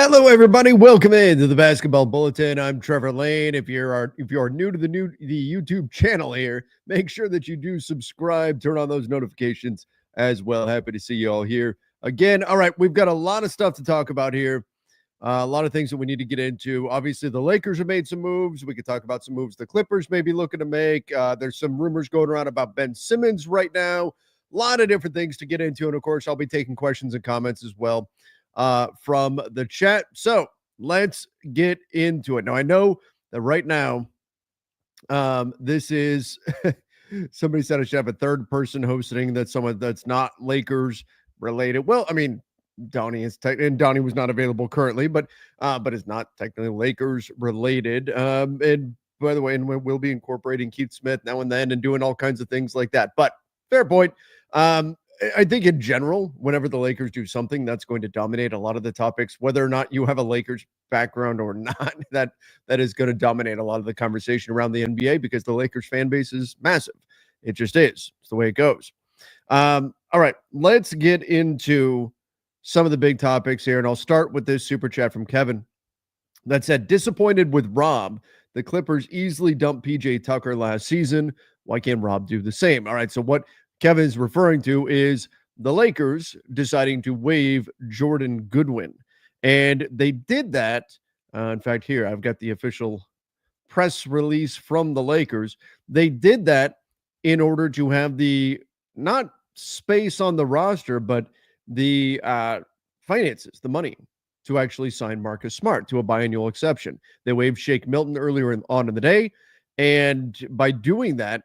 Hello, everybody. Welcome into the Basketball Bulletin. I'm Trevor Lane. If you're new to the YouTube channel here, make sure that you do subscribe, turn on those notifications as well. Happy to see you all here again. All right, we've got a lot of stuff to talk about here. A lot of things that we need to get into. Obviously, the Lakers have made some moves. We could talk about some moves the Clippers may be looking to make. There's some rumors going around about Ben Simmons right now. A lot of different things to get into. And of course, I'll be taking questions and comments as well from the chat. So let's get into it. Now, I know that right now, this is somebody said I should have a third person hosting. That's someone that's not Lakers related. Well, I mean, Donnie is and Donnie was not available currently, but is not technically Lakers related. And by the way, and we'll be incorporating Keith Smith now and then and doing all kinds of things like that. But fair point. I think in general, whenever the Lakers do something, that's going to dominate a lot of the topics, whether or not you have a Lakers background or not, that is going to dominate a lot of the conversation around the NBA because the Lakers fan base is massive. It just is. It's the way it goes. All right, let's get into some of the big topics here, and I'll start with this super chat from Kevin that said, disappointed with Rob. The Clippers easily dumped PJ Tucker last season. Why can't Rob do the same? All right, so what Kevin's referring to is the Lakers deciding to waive Jordan Goodwin. And they did that. In fact, here, I've got the official press release from the Lakers. They did that in order to have the, not space on the roster, but the finances, the money to actually sign Marcus Smart to a biannual exception. They waived Shake Milton earlier on in the day. And by doing that,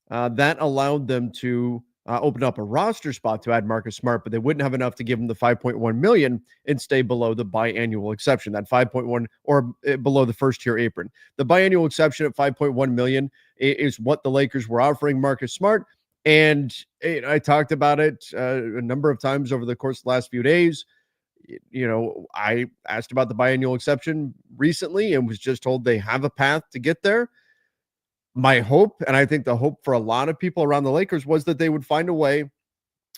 that allowed them to open up a roster spot to add Marcus Smart, but they wouldn't have enough to give him the $5.1 million and stay below the biannual exception, that 5.1 or below the first tier apron. The biannual exception at $5.1 million is what the Lakers were offering Marcus Smart. And I talked about it a number of times over the course of the last few days. You know, I asked about the biannual exception recently and was just told they have a path to get there. My hope, and I think the hope for a lot of people around the Lakers, was that they would find a way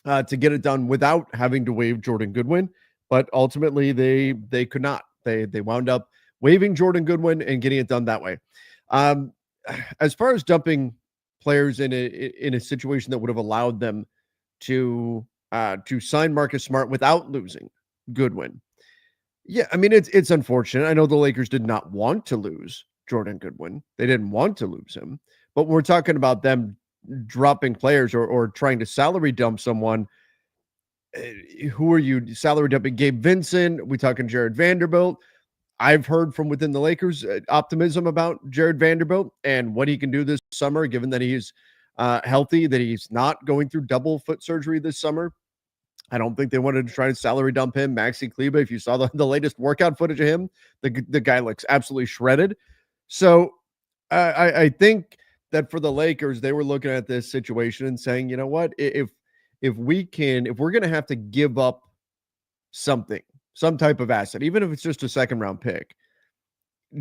to get it done without having to waive Jordan Goodwin. But ultimately, they could not. They wound up waiving Jordan Goodwin and getting it done that way. As far as dumping players in a situation that would have allowed them to sign Marcus Smart without losing Goodwin, yeah, I mean it's unfortunate. I know the Lakers did not want to lose Jordan Goodwin. They didn't want to lose him. But we're talking about them dropping players or trying to salary dump someone. Who are you salary dumping? Gabe Vincent? We talking Jared Vanderbilt? I've heard from within the Lakers optimism about Jared Vanderbilt and what he can do this summer, given that he's healthy, that he's not going through double foot surgery this summer. I don't think they wanted to try to salary dump him. Maxi Kleber, if you saw the latest workout footage of him, the guy looks absolutely shredded. So I think that for the Lakers, they were looking at this situation and saying, you know what, if we're going to have to give up something, some type of asset, even if it's just a second round pick,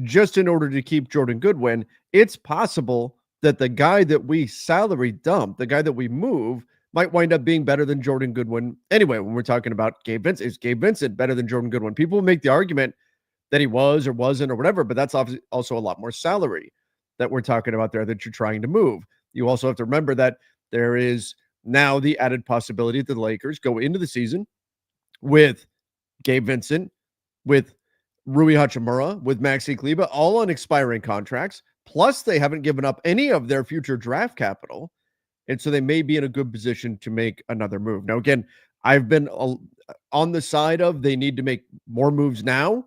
just in order to keep Jordan Goodwin, it's possible that the guy that we salary dump, the guy that we move, might wind up being better than Jordan Goodwin. Anyway, when we're talking about Gabe Vincent, is Gabe Vincent better than Jordan Goodwin? People make the argument that he was or wasn't or whatever, but that's obviously also a lot more salary that we're talking about there that you're trying to move. You also have to remember that there is now the added possibility that the Lakers go into the season with Gabe Vincent, with Rui Hachimura, with Maxi Kleber, all on expiring contracts, plus they haven't given up any of their future draft capital, and so they may be in a good position to make another move. Now, again, I've been on the side of they need to make more moves now,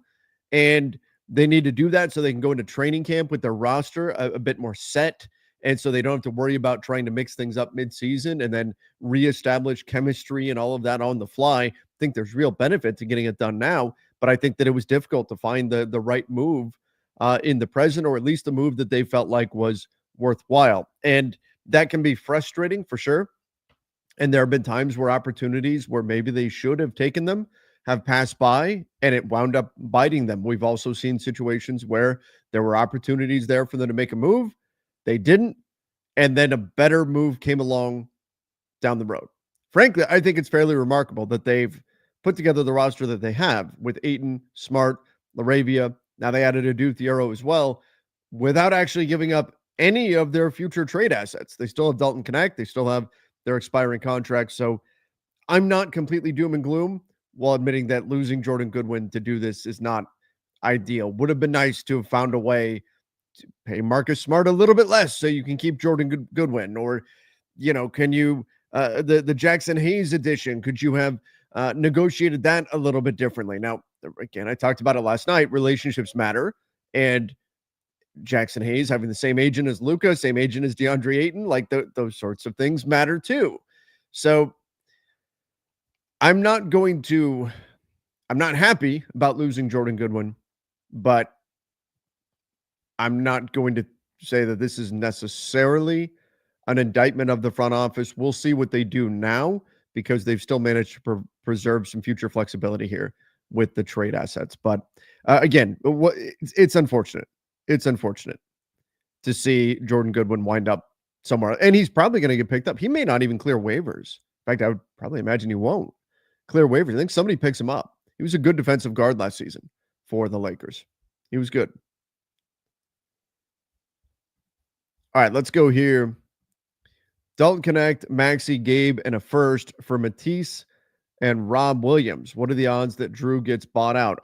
and they need to do that so they can go into training camp with their roster a bit more set. And so they don't have to worry about trying to mix things up midseason and then reestablish chemistry and all of that on the fly. I think there's real benefit to getting it done now, but I think that it was difficult to find the right move in the present, or at least the move that they felt like was worthwhile. And that can be frustrating for sure. And there have been times where opportunities where maybe they should have taken them have passed by and it wound up biting them. We've also seen situations where there were opportunities there for them to make a move. They didn't. And then a better move came along down the road. Frankly, I think it's fairly remarkable that they've put together the roster that they have with Ayton, Smart, Laravia. Now they added Adu Thiero as well, without actually giving up any of their future trade assets. They still have Dalton Connect. They still have their expiring contracts. So I'm not completely doom and gloom, while admitting that losing Jordan Goodwin to do this is not ideal. Would have been nice to have found a way to pay Marcus Smart a little bit less so you can keep Jordan Goodwin, or can you the Jackson Hayes edition? Could you have negotiated that a little bit differently? Now, again, I talked about it last night. Relationships matter, and Jackson Hayes having the same agent as Luka, same agent as DeAndre Ayton, like those sorts of things matter too. So I'm not happy about losing Jordan Goodwin, but I'm not going to say that this is necessarily an indictment of the front office. We'll see what they do now, because they've still managed to preserve some future flexibility here with the trade assets. But again, it's unfortunate. It's unfortunate to see Jordan Goodwin wind up somewhere, and he's probably going to get picked up. He may not even clear waivers. In fact, I would probably imagine he won't clear waivers. I think somebody picks him up. He was a good defensive guard last season for the Lakers. He was good. All right, let's go here. Dalton Connect, Maxey, Gabe, and a first for Matisse and Rob Williams. What are the odds that Drew gets bought out?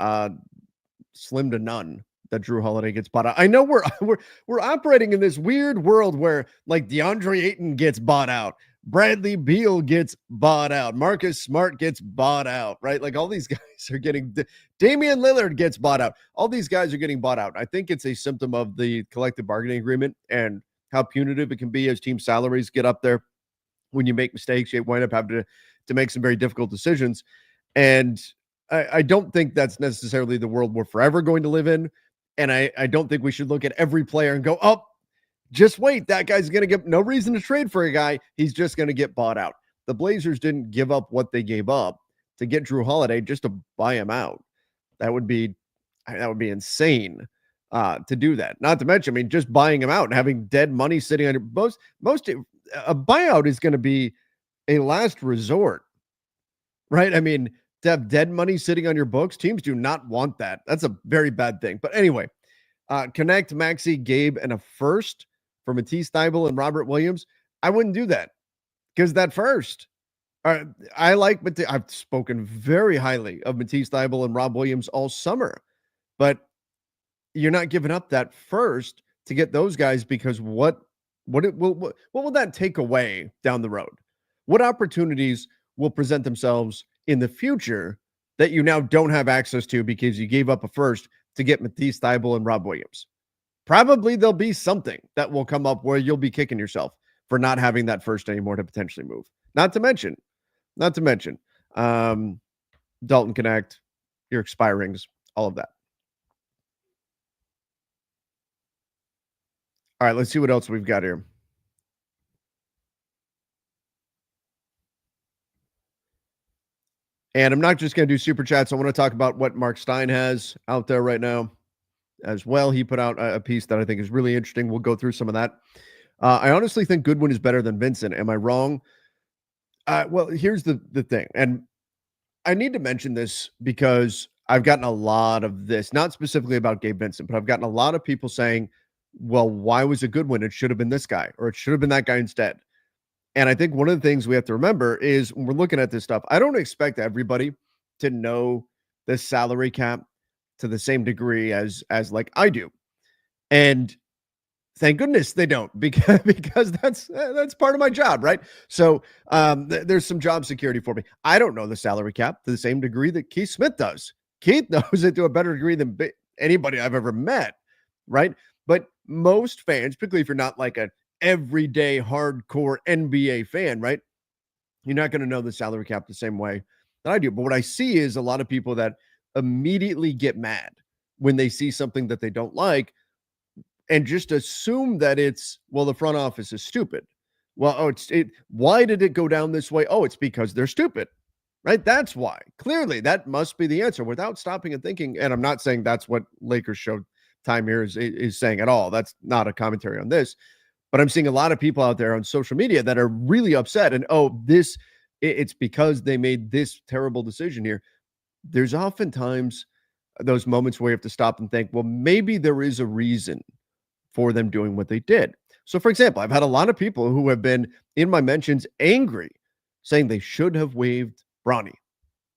Slim to none that Drew Holiday gets bought out. I know we're operating in this weird world where like DeAndre Ayton gets bought out, Bradley Beal gets bought out, Marcus Smart gets bought out, right? Like all these guys are getting, Damian Lillard gets bought out. All these guys are getting bought out. I think it's a symptom of the collective bargaining agreement and how punitive it can be as team salaries get up there. When you make mistakes, you wind up having to make some very difficult decisions. And I don't think that's necessarily the world we're forever going to live in. And I don't think we should look at every player and go, oh, just wait, that guy's going to get no reason to trade for a guy. He's just going to get bought out. The Blazers didn't give up what they gave up to get Drew Holiday just to buy him out. That would be insane to do that. Not to mention, I mean, just buying him out and having dead money sitting on your most a buyout is going to be a last resort, right? I mean, to have dead money sitting on your books, teams do not want that. That's a very bad thing. But anyway, Connect, Maxey, Gabe, and a first for Matisse Thybulle and Robert Williams. I wouldn't do that, because that first, I like, but I've spoken very highly of Matisse Thybulle and Rob Williams all summer, but you're not giving up that first to get those guys, because what will that take away down the road? What opportunities will present themselves in the future that you now don't have access to because you gave up a first to get Matisse Thybulle and Rob Williams? Probably there'll be something that will come up where you'll be kicking yourself for not having that first anymore to potentially move. Not to mention, Dalton Connect, your expirings, all of that. All right, let's see what else we've got here. And I'm not just going to do super chats. I want to talk about what Mark Stein has out there right now as well. He put out a piece that I think is really interesting. We'll go through some of that. I honestly think Goodwin is better than Vincent. Am I wrong? Well, here's the thing. And I need to mention this because I've gotten a lot of this, not specifically about Gabe Vincent, but I've gotten a lot of people saying, well, why was it Goodwin? It should have been this guy, or it should have been that guy instead. And I think one of the things we have to remember is when we're looking at this stuff, I don't expect everybody to know the salary cap to the same degree as like I do. And thank goodness they don't, because that's part of my job, right? So there's some job security for me. I don't know the salary cap to the same degree that Keith Smith does. Keith knows it to a better degree than anybody I've ever met, right? But most fans, particularly if you're not like an everyday hardcore NBA fan, right? You're not going to know the salary cap the same way that I do. But what I see is a lot of people that immediately get mad when they see something that they don't like and just assume that it's, well, the front office is stupid. Well, why did it go down this way? Oh, it's because they're stupid, right? That's why. Clearly, that must be the answer without stopping and thinking. And I'm not saying that's what Lakers Showtime here is saying at all. That's not a commentary on this. But I'm seeing a lot of people out there on social media that are really upset. And, oh, this It's because they made this terrible decision here. There's oftentimes those moments where you have to stop and think, well, maybe there is a reason for them doing what they did. So, for example, I've had a lot of people who have been in my mentions angry, saying they should have waived Bronny.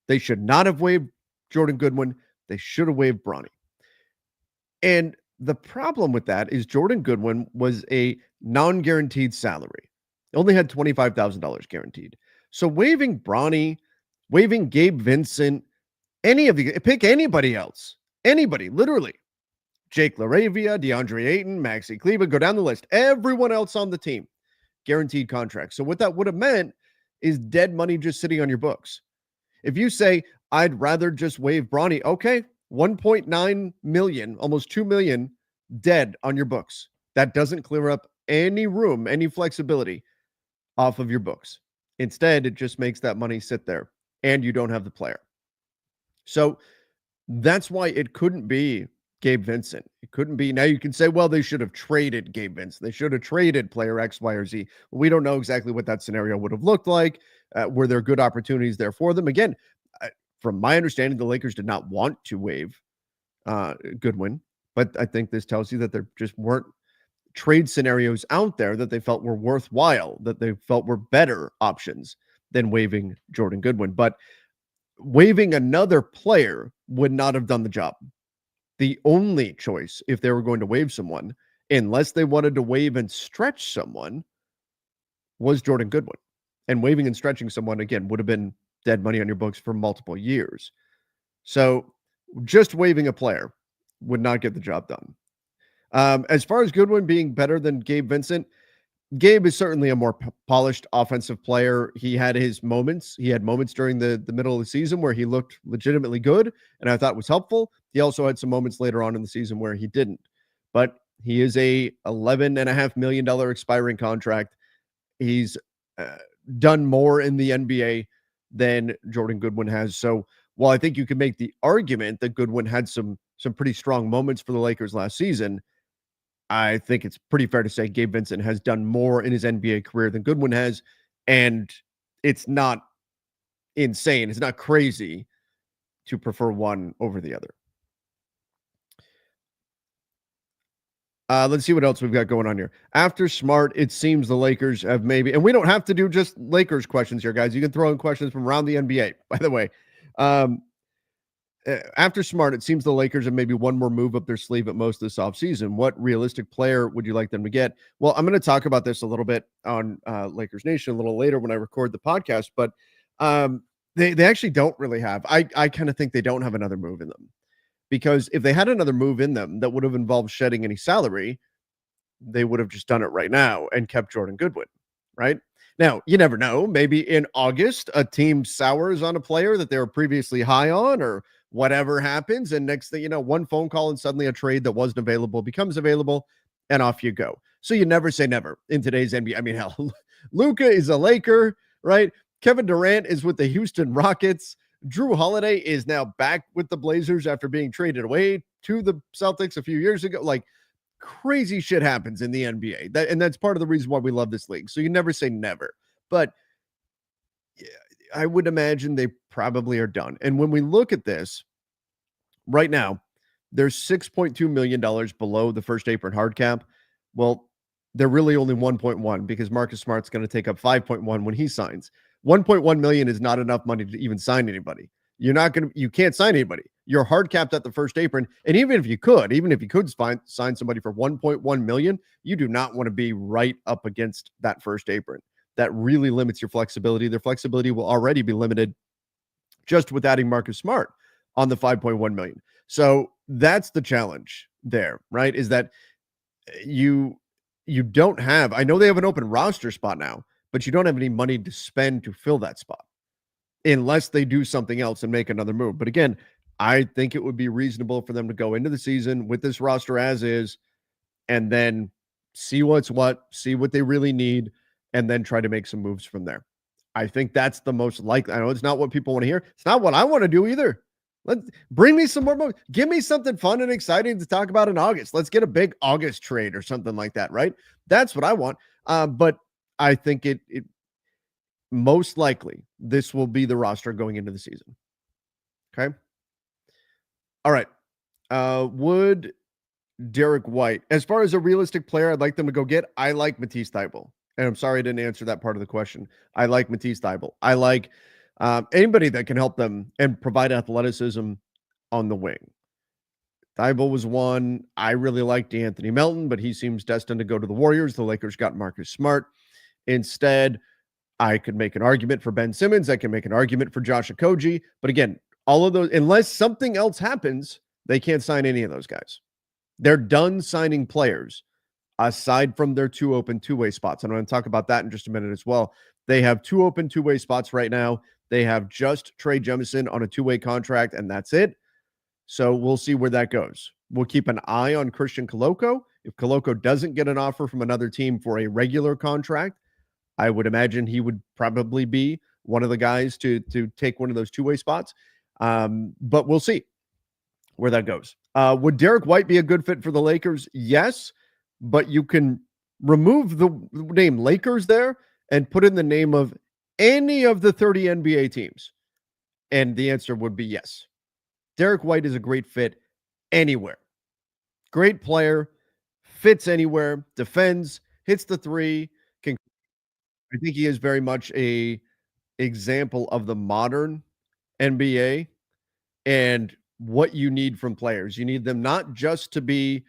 They should not have waived Jordan Goodwin. They should have waived Bronny. And the problem with that is Jordan Goodwin was a non-guaranteed salary. Only had $25,000 guaranteed. So waiving Bronny, waiving Gabe Vincent, pick anybody else. Anybody, literally. Jake LaRavia, DeAndre Ayton, Maxi Kleber, go down the list. Everyone else on the team, guaranteed contracts. So what that would have meant is dead money just sitting on your books. If you say, I'd rather just waive Bronny, okay, 1.9 million, almost 2 million dead on your books. That doesn't clear up any room, any flexibility off of your books. Instead, it just makes that money sit there and you don't have the player. So that's why it couldn't be Gabe Vincent. It couldn't be. Now you can say, well, they should have traded Gabe Vincent. They should have traded player X, Y, or Z. We don't know exactly what that scenario would have looked like. Were there good opportunities there for them? Again, from my understanding, the Lakers did not want to waive Goodwin, but I think this tells you that there just weren't trade scenarios out there that they felt were worthwhile, that they felt were better options than waiving Jordan Goodwin. But waiving another player would not have done the job. The only choice, if they were going to waive someone, unless they wanted to waive and stretch someone, was Jordan Goodwin. And waiving and stretching someone, again, would have been dead money on your books for multiple years. So just waiving a player would not get the job done. As far as Goodwin being better than Gabe Vincent, Gabe is certainly a more polished offensive player. He had his moments. He had moments during the middle of the season where he looked legitimately good, and I thought was helpful. He also had some moments later on in the season where he didn't. But he is a $11.5 million expiring contract. He's done more in the NBA than Jordan Goodwin has. So while I think you can make the argument that Goodwin had some pretty strong moments for the Lakers last season, I think it's pretty fair to say Gabe Vincent has done more in his NBA career than Goodwin has, and it's not insane. It's not crazy to prefer one over the other. Let's see what else we've got going on here. After Smart, it seems the Lakers have maybe, and we don't have to do just Lakers questions here, guys. You can throw in questions from around the NBA, by the way. After Smart, it seems the Lakers have maybe one more move up their sleeve at most this offseason. What realistic player would you like them to get? Well, I'm going to talk about this a little bit on Lakers Nation a little later when I record the podcast, but they actually don't really have. I kind of think they don't have another move in them, because if they had another move in them that would have involved shedding any salary, they would have just done it right now and kept Jordan Goodwin, right? Now, you never know. Maybe in August, a team sours on a player that they were previously high on, or whatever happens, and next thing you know, one phone call and suddenly a trade that wasn't available becomes available, and off you go. So you never say never in today's NBA. I mean, hell, Luka is a Laker, right? Kevin Durant is with the Houston Rockets. Drew Holiday is now back with the Blazers after being traded away to the Celtics a few years ago. Like, crazy shit happens in the NBA. And that's part of the reason why we love this league. So you never say never. But I would imagine they probably are done. And when we look at this right now, there's $6.2 million below the first apron hard cap. Well, they're really only 1.1 because Marcus Smart's going to take up 5.1 when he signs. 1.1 million is not enough money to even sign anybody. You can't sign anybody. You're hard capped at the first apron. And even if you could sign somebody for 1.1 million, you do not want to be right up against that first apron. That really limits your flexibility. Their flexibility will already be limited just with adding Marcus Smart on the 5.1 million. So that's the challenge there, right? Is that you don't have, I know they have an open roster spot now, but you don't have any money to spend to fill that spot unless they do something else and make another move. But again, I think it would be reasonable for them to go into the season with this roster as is, and then see what's what, see what they really need, and then try to make some moves from there. I think that's the most likely. I know it's not what people want to hear. It's not what I want to do either. Let's bring me some more moves. Give me something fun and exciting to talk about in August. Let's get a big August trade or something like that, right? That's what I want. But I think most likely this will be the roster going into the season. Okay. All right. Would Derek White, as far as a realistic player, I'd like them to go get. I like Matisse Thybulle, and I'm sorry I didn't answer that part of the question. I like Matisse Thybulle. I like anybody that can help them and provide athleticism on the wing. Thybulle was one. I really liked Anthony Melton, but he seems destined to go to the Warriors. The Lakers got Marcus Smart instead. I could make an argument for Ben Simmons. I can make an argument for Josh Okogie. But again, all of those, unless something else happens, they can't sign any of those guys. They're done signing players aside from their two open two-way spots. And I'm going to talk about that in just a minute as well. They have two open two-way spots right now. They have just Trey Jemison on a two-way contract, and that's it. So we'll see where that goes. We'll keep an eye on Christian Koloko. If Koloko doesn't get an offer from another team for a regular contract, I would imagine he would probably be one of the guys to take one of those two-way spots. But we'll see where that goes. Would Derek White be a good fit for the Lakers? Yes, but you can remove the name Lakers there and put in the name of any of the 30 NBA teams. And the answer would be yes. Derek White is a great fit anywhere. Great player, fits anywhere, defends, hits the three. I think he is very much a example of the modern NBA and what you need from players. You need them not just to be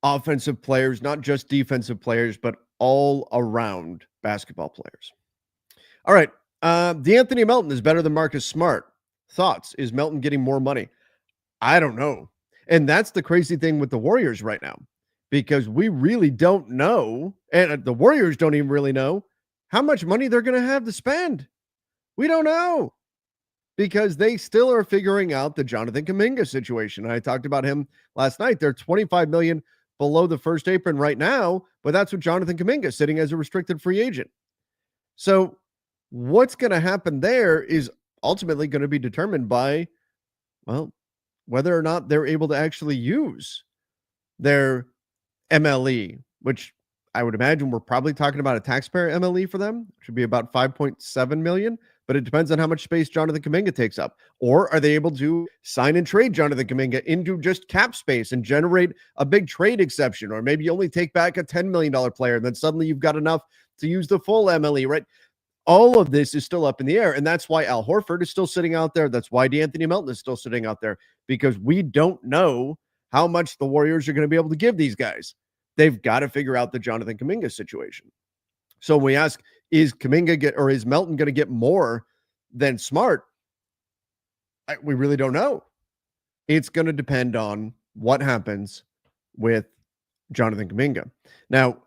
offensive players, not just defensive players, but all around basketball players. All right. DeAnthony Melton is better than Marcus Smart. Thoughts? Is Melton getting more money? I don't know. And that's the crazy thing with the Warriors right now, because we really don't know. And the Warriors don't even really know how much money they're going to have to spend. We don't know, because they still are figuring out the Jonathan Kuminga situation. I talked about him last night. They're $25 million below the first apron right now, but that's with Jonathan Kuminga sitting as a restricted free agent. So what's going to happen there is ultimately going to be determined by, well, whether or not they're able to actually use their MLE, which I would imagine we're probably talking about a taxpayer MLE for them. It should be about $5.7 million, but it depends on how much space Jonathan Kuminga takes up. Or are they able to sign and trade Jonathan Kuminga into just cap space and generate a big trade exception? Or maybe you only take back a $10 million player, and then suddenly you've got enough to use the full MLE, right? All of this is still up in the air, and that's why Al Horford is still sitting out there. That's why DeAnthony Melton is still sitting out there, because we don't know how much the Warriors are going to be able to give these guys. They've got to figure out the Jonathan Kuminga situation. So we ask, is Melton going to get more than Smart? We really don't know. It's going to depend on what happens with Jonathan Kuminga. Now,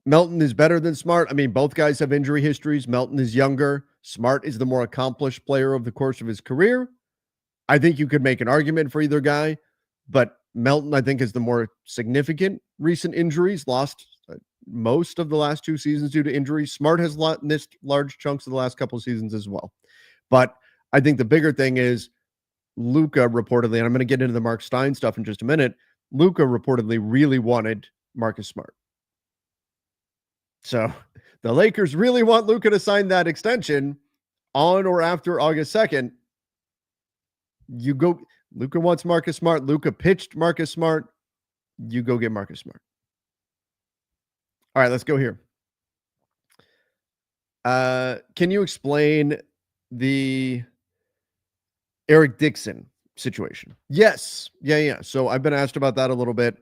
Melton is better than Smart. I mean, both guys have injury histories. Melton is younger. Smart is the more accomplished player over the course of his career. I think you could make an argument for either guy, but Melton, I think, is the more significant recent injuries, lost most of the last 2 seasons due to injuries. Smart has missed large chunks of the last couple of seasons as well. But I think the bigger thing is Luka reportedly, and I'm going to get into the Mark Stein stuff in just a minute, Luka reportedly really wanted Marcus Smart. So the Lakers really want Luka to sign that extension on or after August 2nd. You go, Luka wants Marcus Smart. Luka pitched Marcus Smart. You go get Marcus Smart. All right, let's go here. Can you explain the Eric Dixon situation? Yes. Yeah. So I've been asked about that a little bit.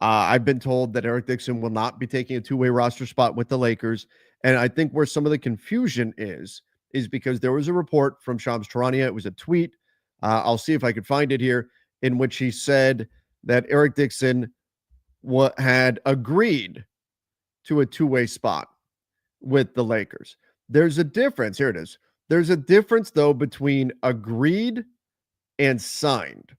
I've been told that Eric Dixon will not be taking a two-way roster spot with the Lakers. And I think where some of the confusion is because there was a report from Shams Charania. It was a tweet. I'll see if I could find it here, in which he said that Eric Dixon had agreed to a two-way spot with the Lakers. There's a difference. Here it is. There's a difference, though, between agreed and signed.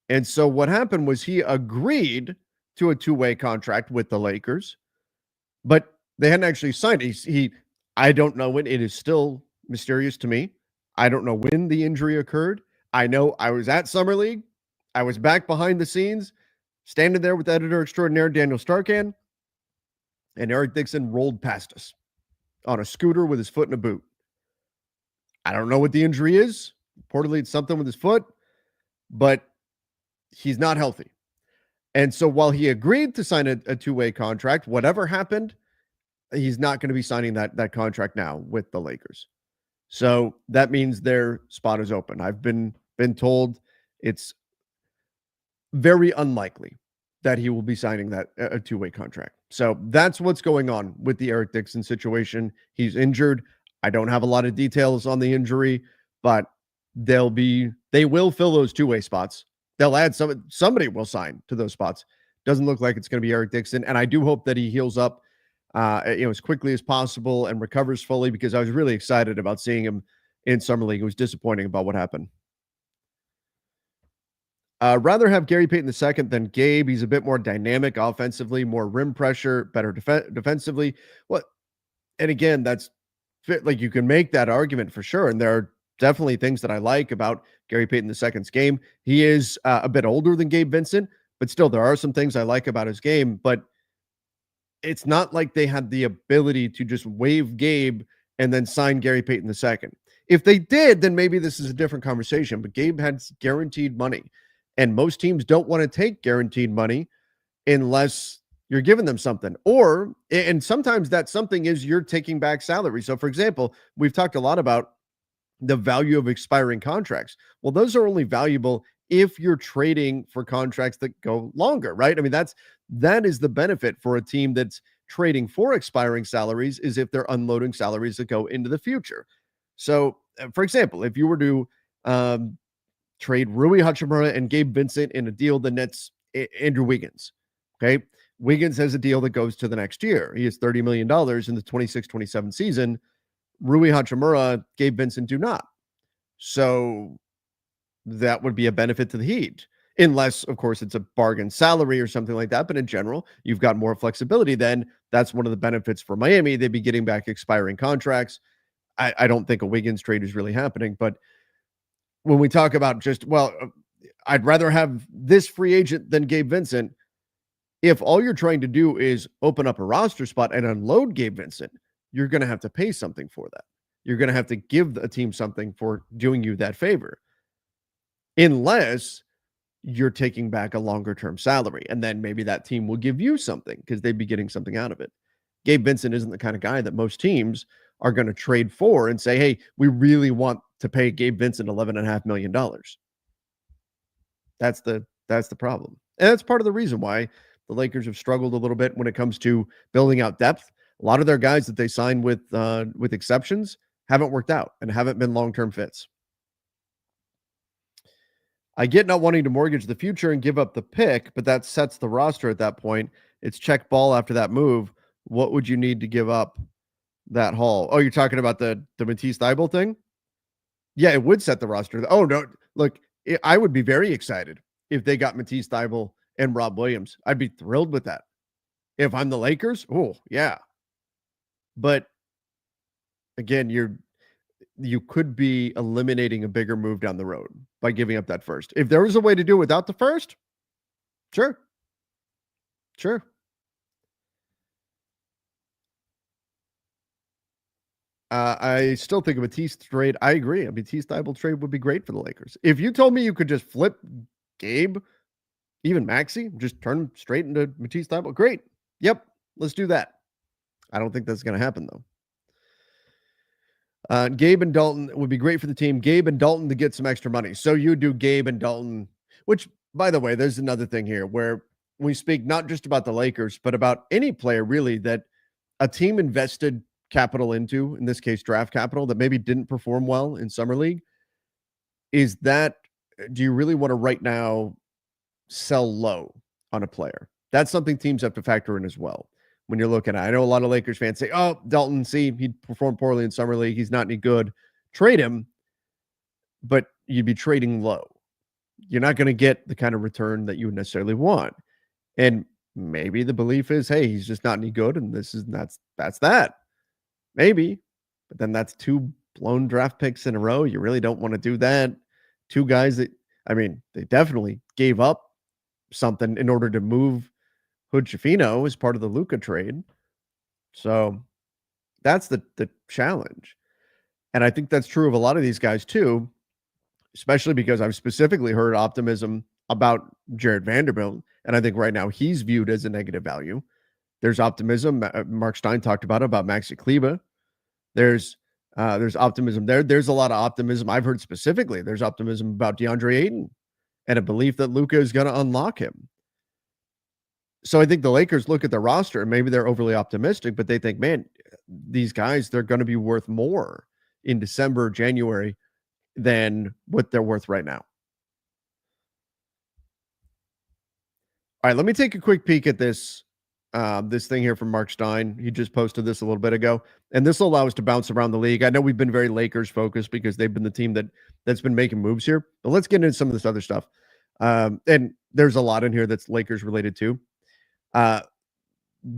And so what happened was he agreed to a two-way contract with the Lakers, but they hadn't actually signed it. I don't know when. It is still mysterious to me. I don't know when the injury occurred. I know I was at Summer League. I was back behind the scenes, standing there with editor extraordinaire Daniel Starkan, and Eric Dixon rolled past us. on a scooter with his foot in a boot. I don't know what the injury is. Reportedly, it's something with his foot, but he's not healthy. And so while he agreed to sign a two-way contract, whatever happened, he's not going to be signing that contract now with the Lakers. So that means their spot is open. I've been told it's very unlikely that he will be signing that a two-way contract. So that's what's going on with the Eric Dixon situation. He's injured. I don't have a lot of details on the injury, but they will fill those two-way spots. They'll add somebody will sign to those spots. Doesn't look like it's going to be Eric Dixon, and I do hope that he heals up as quickly as possible and recovers fully, because I was really excited about seeing him in Summer League. It was disappointing about what happened. Rather have Gary Payton II than Gabe. He's a bit more dynamic offensively, more rim pressure, better defensively. What? And again, that's like you can make that argument for sure. And there are definitely things that I like about Gary Payton II's game. He is a bit older than Gabe Vincent, but still there are some things I like about his game. But it's not like they had the ability to just waive Gabe and then sign Gary Payton II. If they did, then maybe this is a different conversation. But Gabe has guaranteed money. And most teams don't want to take guaranteed money unless you're giving them something. And sometimes that something is you're taking back salary. So, for example, we've talked a lot about the value of expiring contracts. Well, those are only valuable if you're trading for contracts that go longer, right? I mean, that is the benefit for a team that's trading for expiring salaries, is if they're unloading salaries that go into the future. So, for example, if you were to trade Rui Hachimura and Gabe Vincent in a deal that nets Andrew Wiggins. Okay. Wiggins has a deal that goes to the next year. He has $30 million in the 26-27 season. Rui Hachimura, Gabe Vincent do not. So that would be a benefit to the Heat. Unless, of course, it's a bargain salary or something like that. But in general, you've got more flexibility. Then that's one of the benefits for Miami. They'd be getting back expiring contracts. I don't think a Wiggins trade is really happening, but when we talk about I'd rather have this free agent than Gabe Vincent. If all you're trying to do is open up a roster spot and unload Gabe Vincent, you're going to have to pay something for that. You're going to have to give a team something for doing you that favor. Unless you're taking back a longer term salary, and then maybe that team will give you something because they'd be getting something out of it. Gabe Vincent isn't the kind of guy that most teams are going to trade for and say, hey, we really want to pay Gabe Vincent $11.5 million. That's the problem. And that's part of the reason why the Lakers have struggled a little bit when it comes to building out depth. A lot of their guys that they signed with exceptions haven't worked out and haven't been long-term fits. I get not wanting to mortgage the future and give up the pick, but that sets the roster at that point. It's check ball after that move. What would you need to give up that haul? Oh, you're talking about the Matisse Thybulle thing? Yeah, it would set the roster. Oh, no. Look, I would be very excited if they got Matisse Thybulle and Rob Williams. I'd be thrilled with that. If I'm the Lakers, oh, yeah. But again, you could be eliminating a bigger move down the road by giving up that first. If there was a way to do it without the first, sure. I still think a Matisse trade. I agree. A Matisse Thybulle trade would be great for the Lakers. If you told me you could just flip Gabe, even Maxey, just turn him straight into Matisse Thybulle, great. Yep, let's do that. I don't think that's going to happen, though. Gabe and Dalton would be great for the team. Gabe and Dalton to get some extra money. So you do Gabe and Dalton, which, by the way, there's another thing here where we speak not just about the Lakers, but about any player really that a team invested capital into, in this case, draft capital, that maybe didn't perform well in Summer League. Is that, do you really want to right now sell low on a player? That's something teams have to factor in as well. When you're looking at, I know a lot of Lakers fans say, oh, Dalton, see, he performed poorly in Summer League. He's not any good. Trade him, but you'd be trading low. You're not going to get the kind of return that you would necessarily want. And maybe the belief is, hey, he's just not any good, and that's that. Maybe, but then that's 2 blown draft picks in a row. You really don't want to do that. 2 guys that, I mean, they definitely gave up something in order to move Hood Schifino as part of the Luka trade. So That's the challenge. And I think that's true of a lot of these guys too, especially because I've specifically heard optimism about Jared Vanderbilt. And I think right now he's viewed as a negative value. There's optimism. Mark Stein talked about Maxi Kleba. There's optimism there. There's a lot of optimism. I've heard specifically there's optimism about DeAndre Ayton and a belief that Luka is going to unlock him. So I think the Lakers look at the roster and maybe they're overly optimistic, but they think, man, these guys, they're going to be worth more in December, January than what they're worth right now. All right, let me take a quick peek at this thing here from Mark Stein. He just posted this a little bit ago, and this will allow us to bounce around the league. I know we've been very Lakers focused because they've been the team that's been making moves here, but let's get into some of this other stuff. And there's a lot in here that's Lakers related too.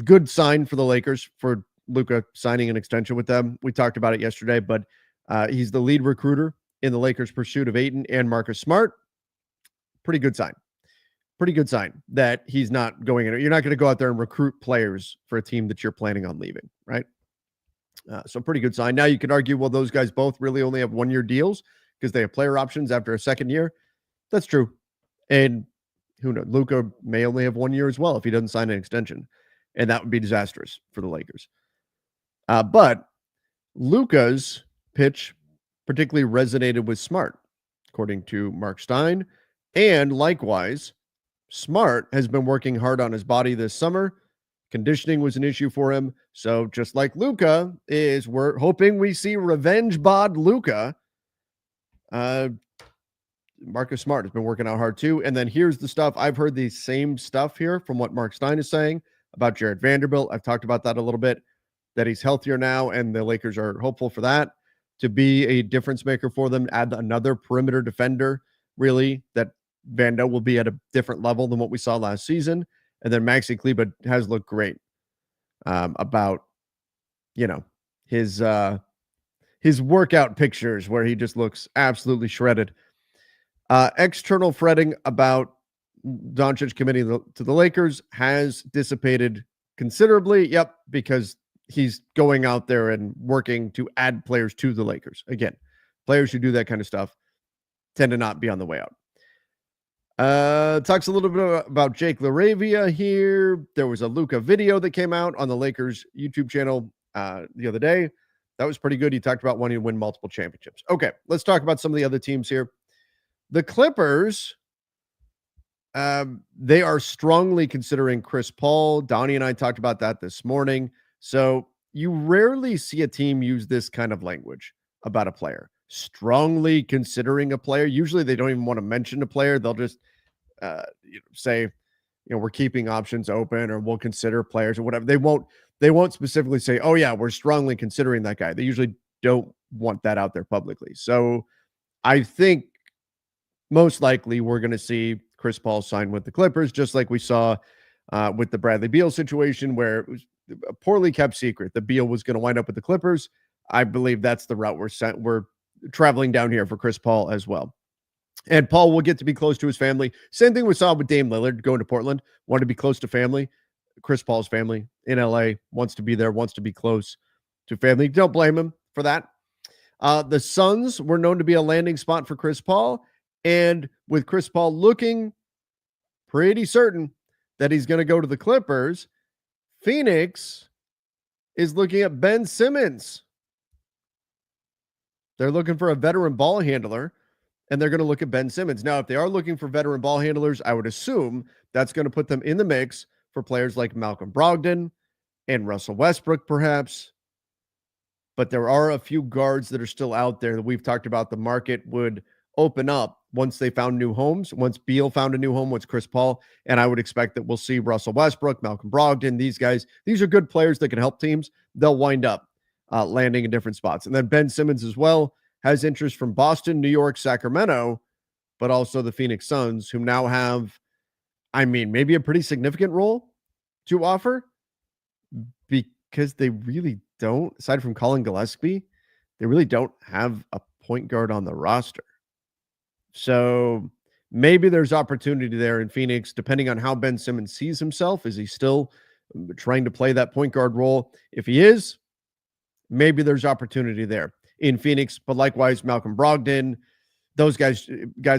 Good sign for the Lakers for Luka signing an extension with them. We talked about it yesterday, but he's the lead recruiter in the Lakers' pursuit of Ayton and Marcus Smart. Pretty good sign. Pretty good sign that he's not going in. You're not going to go out there and recruit players for a team that you're planning on leaving, right? So pretty good sign. Now you could argue, well, those guys both really only have 1-year deals because they have player options after a second year. That's true. And who knows? Luka may only have 1 year as well if he doesn't sign an extension. And that would be disastrous for the Lakers. But Luka's pitch particularly resonated with Smart, according to Mark Stein. And likewise, Smart has been working hard on his body this summer. Conditioning was an issue for him. So just like Luka we're hoping we see revenge bod Luka. Marcus Smart has been working out hard too. And then here's the stuff. I've heard the same stuff here from what Mark Stein is saying about Jared Vanderbilt. I've talked about that a little bit, that he's healthier now, and the Lakers are hopeful for that to be a difference maker for them, add another perimeter defender, really, that Vando will be at a different level than what we saw last season. And then Maxi Kleba has looked great about, his workout pictures where he just looks absolutely shredded. External fretting about Doncic committing to the Lakers has dissipated considerably. Yep, because he's going out there and working to add players to the Lakers. Again, players who do that kind of stuff tend to not be on the way out. Talks a little bit about Jake LaRavia here. There was a Luka video that came out on the Lakers YouTube channel the other day. That was pretty good. He talked about wanting to win multiple championships. Okay, let's talk about some of the other teams here. The Clippers, they are strongly considering Chris Paul. Donnie and I talked about that this morning. So you rarely see a team use this kind of language about a player. Strongly considering a player. Usually they don't even want to mention a player. They'll just say, we're keeping options open, or we'll consider players or whatever. They won't specifically say, oh yeah, we're strongly considering that guy. They usually don't want that out there publicly. So I think most likely we're going to see Chris Paul sign with the Clippers, just like we saw with the Bradley Beal situation, where it was a poorly kept secret that Beal was going to wind up with the Clippers. I believe that's the route we're traveling down here for Chris Paul as well. And Paul will get to be close to his family. Same thing we saw with Dame Lillard going to Portland. Wanted to be close to family. Chris Paul's family in LA wants to be there, wants to be close to family. Don't blame him for that. The Suns were known to be a landing spot for Chris Paul. And with Chris Paul looking pretty certain that he's going to go to the Clippers, Phoenix is looking at Ben Simmons. They're looking for a veteran ball handler, and they're going to look at Ben Simmons. Now, if they are looking for veteran ball handlers, I would assume that's going to put them in the mix for players like Malcolm Brogdon and Russell Westbrook, perhaps. But there are a few guards that are still out there that we've talked about the market would open up once they found new homes, once Beal found a new home, once Chris Paul, and I would expect that we'll see Russell Westbrook, Malcolm Brogdon, these guys. These are good players that can help teams. They'll wind up landing in different spots. And then Ben Simmons as well has interest from Boston, New York, Sacramento, but also the Phoenix Suns, who now have, maybe a pretty significant role to offer, because they really don't, aside from Colin Gillespie, they really don't have a point guard on the roster. So maybe there's opportunity there in Phoenix, depending on how Ben Simmons sees himself. Is he still trying to play that point guard role? If he is, maybe there's opportunity there in Phoenix. But likewise, Malcolm Brogdon, those guys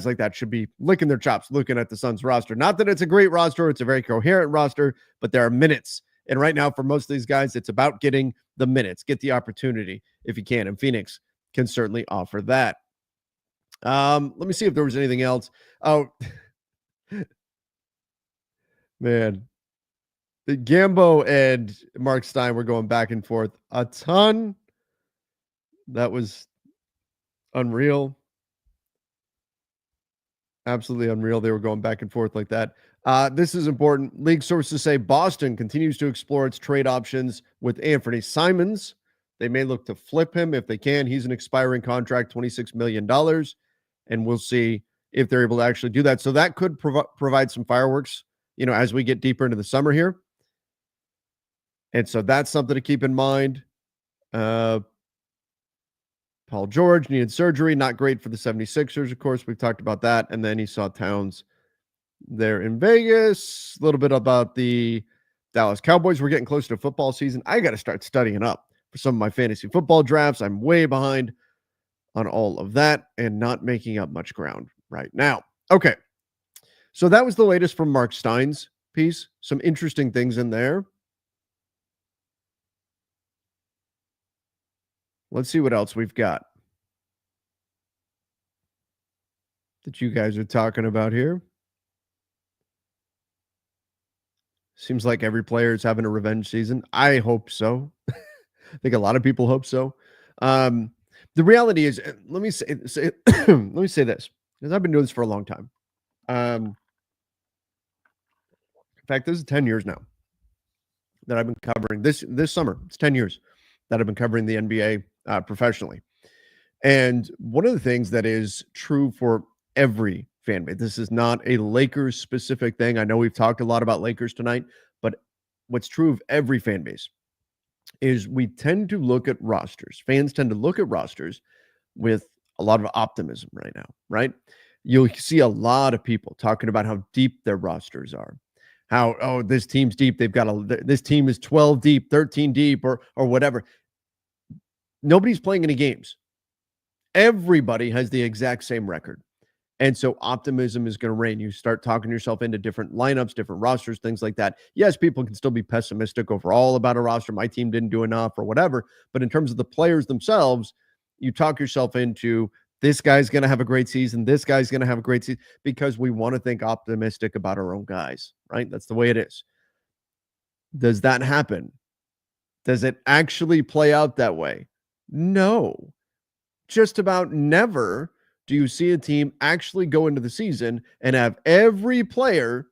like that should be licking their chops looking at the Suns roster. Not that it's a great roster, it's a very coherent roster, but there are minutes. And right now, for most of these guys, it's about getting the minutes, get the opportunity if you can. And Phoenix can certainly offer that. Let me see if there was anything else. Oh, man. The Gambo and Mark Stein were going back and forth a ton. That was unreal. Absolutely unreal. They were going back and forth like that. This is important. League sources say Boston continues to explore its trade options with Anthony Simmons. They may look to flip him if they can. He's an expiring contract, $26 million. And we'll see if they're able to actually do that. So that could provide some fireworks, as we get deeper into the summer here. And so that's something to keep in mind. Paul George needed surgery. Not great for the 76ers, of course. We've talked about that. And then he saw Towns there in Vegas. A little bit about the Dallas Cowboys. We're getting close to football season. I got to start studying up for some of my fantasy football drafts. I'm way behind on all of that and not making up much ground right now. Okay. So that was the latest from Mark Stein's piece. Some interesting things in there. Let's see what else we've got that you guys are talking about here. Seems like every player is having a revenge season. I hope so. I think a lot of people hope so. The reality is, let me say let me say this, because I've been doing this for a long time. In fact, this is 10 years now that I've been covering this summer. It's 10 years that I've been covering the NBA professionally. And one of the things that is true for every fan base, this is not a Lakers specific thing. I know we've talked a lot about Lakers tonight, but what's true of every fan base is we tend to look at rosters. Fans tend to look at rosters with a lot of optimism right now, right? You'll see a lot of people talking about how deep their rosters are. How, oh, this team's deep. This team is 12 deep, 13 deep, or whatever. Nobody's playing any games. Everybody has the exact same record. And so optimism is going to reign. You start talking yourself into different lineups, different rosters, things like that. Yes, people can still be pessimistic overall about a roster. My team didn't do enough or whatever. But in terms of the players themselves, you talk yourself into this guy's going to have a great season. This guy's going to have a great season because we want to think optimistic about our own guys, right? That's the way it is. Does that happen? Does it actually play out that way? No. Just about never do you see a team actually go into the season and have every player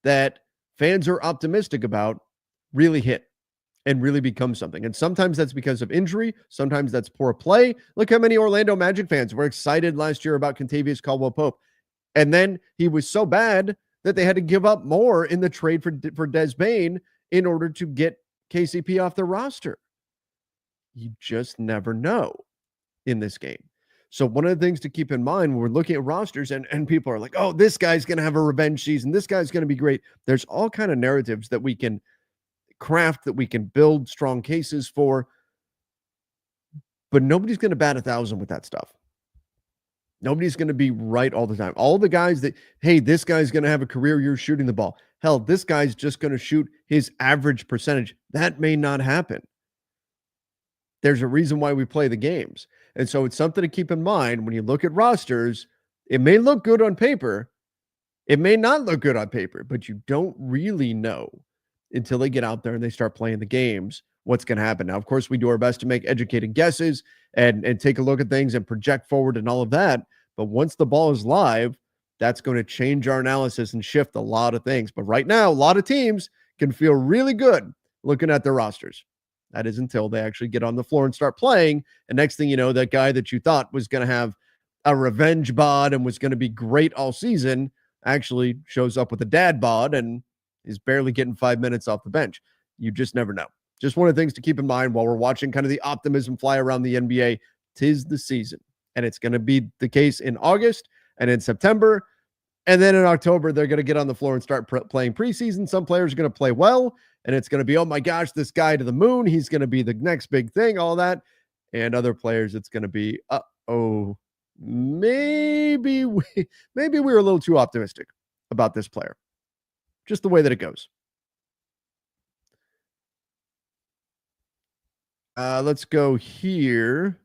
that fans are optimistic about really hit and really become something. And sometimes that's because of injury. Sometimes that's poor play. Look how many Orlando Magic fans were excited last year about Kentavious Caldwell-Pope. And then he was so bad that they had to give up more in the trade for Des Bane in order to get KCP off their roster. You just never know in this game. So one of the things to keep in mind when we're looking at rosters and people are like, oh, this guy's going to have a revenge season. This guy's going to be great. There's all kind of narratives that we can craft, that we can build strong cases for, but nobody's going to bat 1,000 with that stuff. Nobody's going to be right all the time. All the guys that, hey, this guy's going to have a career year shooting the ball. Hell, this guy's just going to shoot his average percentage. That may not happen. There's a reason why we play the games. And so it's something to keep in mind when you look at rosters. It may look good on paper. It may not look good on paper, but you don't really know until they get out there and they start playing the games what's going to happen. Now, of course, we do our best to make educated guesses and take a look at things and project forward and all of that. But once the ball is live, that's going to change our analysis and shift a lot of things. But right now, a lot of teams can feel really good looking at their rosters. That is until they actually get on the floor and start playing. And next thing you know, that guy that you thought was going to have a revenge bod and was going to be great all season actually shows up with a dad bod and is barely getting 5 minutes off the bench. You just never know. Just one of the things to keep in mind while we're watching kind of the optimism fly around the NBA. 'Tis the season. And it's going to be the case in August and in September. And then in October, they're going to get on the floor and start playing preseason. Some players are going to play well, And it's going to be, oh my gosh, this guy to the moon. He's going to be the next big thing, all that. And other players, it's going to be, uh-oh, maybe we were a little too optimistic about this player. Just the way that it goes. Let's go here.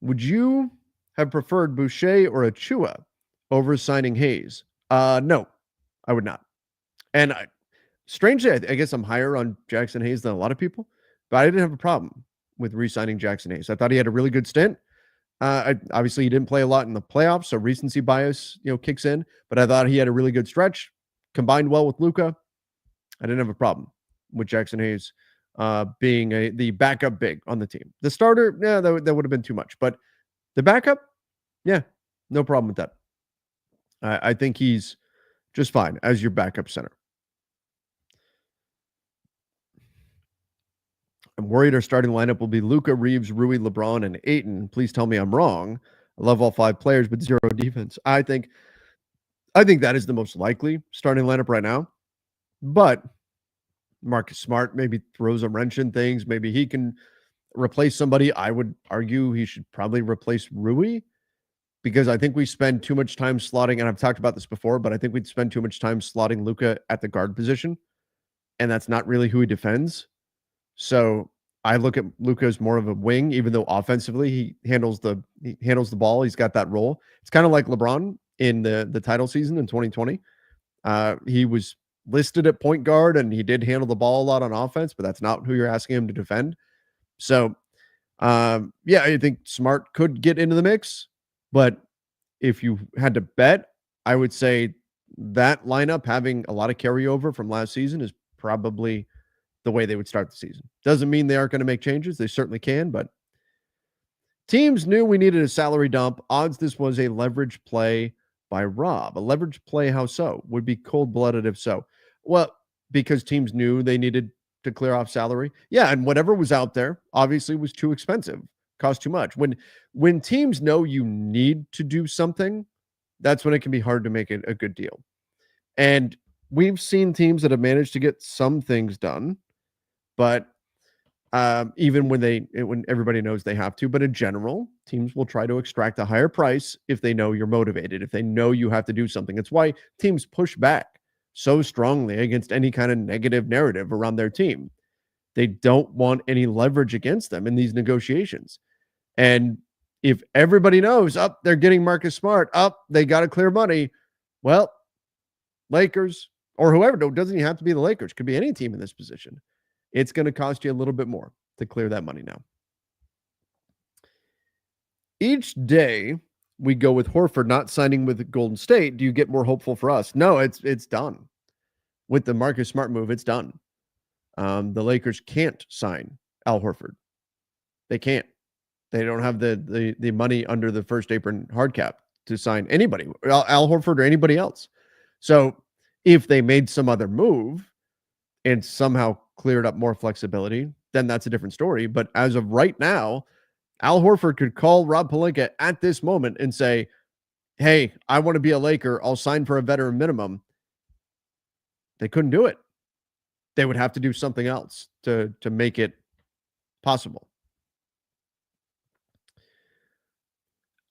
Would you have preferred Boucher or Achua over signing Hayes? No, I would not. And strangely, I guess I'm higher on Jackson Hayes than a lot of people, but I didn't have a problem with re-signing Jackson Hayes. I thought he had a really good stint. Obviously, he didn't play a lot in the playoffs, so recency bias, kicks in. But I thought he had a really good stretch, combined well with Luka. I didn't have a problem with Jackson Hayes being the backup big on the team. The starter, yeah, that would have been too much. But the backup, yeah, no problem with that. I think he's just fine as your backup center. I'm worried our starting lineup will be Luka, Reaves, Rui, LeBron, and Ayton. Please tell me I'm wrong. I love all 5 players, but 0 defense. I think that is the most likely starting lineup right now. But Marcus Smart maybe throws a wrench in things. Maybe he can replace somebody. I would argue he should probably replace Rui, because I think we spend too much time slotting, and I've talked about this before, but I think we'd spend too much time slotting Luka at the guard position, and that's not really who he defends. So I look at Luka as more of a wing, even though offensively he handles the ball. He's got that role. It's kind of like LeBron in the title season in 2020. He was listed at point guard, and he did handle the ball a lot on offense, but that's not who you're asking him to defend. So, yeah, I think Smart could get into the mix, but if you had to bet, I would say that lineup having a lot of carryover from last season is probably the way they would start the season. Doesn't mean they aren't going to make changes. They certainly can, but teams knew we needed a salary dump. Odds this was a leverage play by Rob. A leverage play, how so? Would be cold-blooded if so. Well, because teams knew they needed to clear off salary. Yeah, and whatever was out there obviously was too expensive, cost too much. When teams know you need to do something, that's when it can be hard to make it a good deal. And we've seen teams that have managed to get some things done, but even when everybody knows they have to. But in general, teams will try to extract a higher price if they know you're motivated, if they know you have to do something. It's why teams push back so strongly against any kind of negative narrative around their team. They don't want any leverage against them in these negotiations. And if everybody knows, they're getting Marcus Smart, they got to clear money, well, Lakers or whoever, doesn't even have to be the Lakers, could be any team in this position. It's going to cost you a little bit more to clear that money now. Each day we go with Horford not signing with Golden State. Do you get more hopeful for us? No, it's done. With the Marcus Smart move, it's done. The Lakers can't sign Al Horford. They can't. They don't have the money under the first apron hard cap to sign anybody, Al Horford or anybody else. So if they made some other move and somehow cleared up more flexibility, then that's a different story. But as of right now, Al Horford could call Rob Pelinka at this moment and say, hey, I want to be a Laker. I'll sign for a veteran minimum. They couldn't do it. They would have to do something else to make it possible.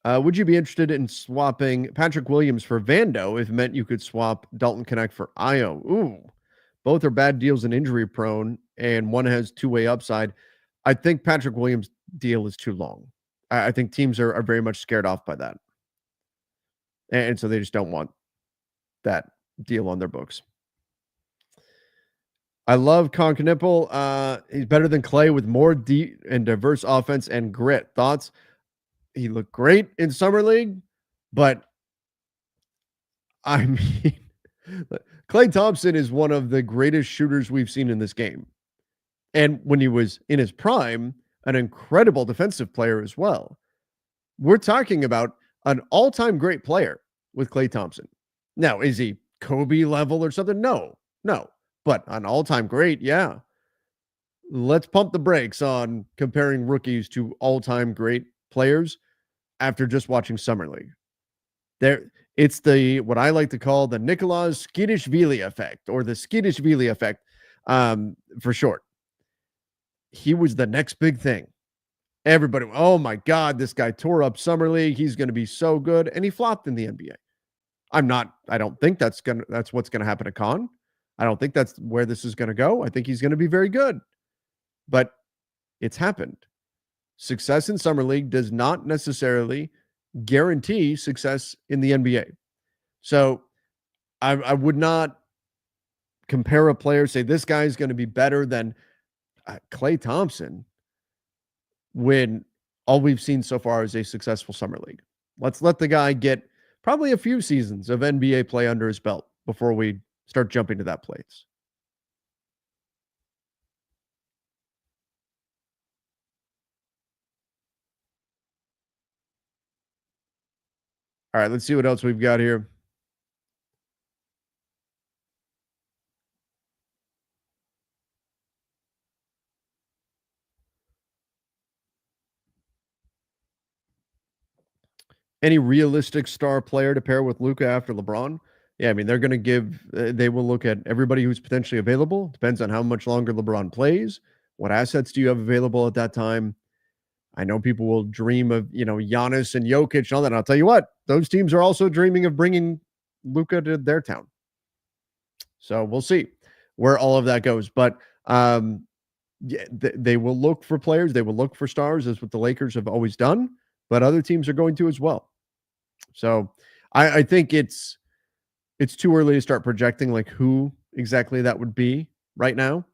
Would you be interested in swapping Patrick Williams for Vando if it meant you could swap Dalton Connect for Io? Ooh, both are bad deals and injury prone, and one has two-way upside. I think Patrick Williams' deal is too long. I think teams are very much scared off by that. And so they just don't want that deal on their books. I love Concanipple. He's better than Clay with more deep and diverse offense and grit. Thoughts? He looked great in Summer League, but I mean, Klay Thompson is one of the greatest shooters we've seen in this game. And when he was in his prime, an incredible defensive player as well. We're talking about an all-time great player with Klay Thompson. Now, is he Kobe level or something? No. But an all-time great, yeah. Let's pump the brakes on comparing rookies to all-time great players after just watching Summer League. It's what I like to call the Nicolas Skidishvili effect, or the Skidishvili effect. for short. He was the next big thing. Everybody, oh my God, this guy tore up Summer League. He's going to be so good. And he flopped in the NBA. I don't think that's what's going to happen to Khan. I don't think that's where this is going to go. I think he's going to be very good. But it's happened. Success in Summer League does not necessarily guarantee success in the NBA. So I would not compare a player, say this guy is going to be better than Klay Thompson when all we've seen so far is a successful Summer League. Let's let the guy get probably a few seasons of NBA play under his belt before we start jumping to that place. All right, let's see what else we've got here. Any realistic star player to pair with Luka after LeBron? Yeah, I mean, they're going to give, they will look at everybody who's potentially available. Depends on how much longer LeBron plays. What assets do you have available at that time? I know people will dream of, Giannis and Jokic and all that. And I'll tell you what, those teams are also dreaming of bringing Luka to their town. So we'll see where all of that goes. But yeah, they will look for players. They will look for stars, as what the Lakers have always done. But other teams are going to as well. So I think it's too early to start projecting like who exactly that would be right now.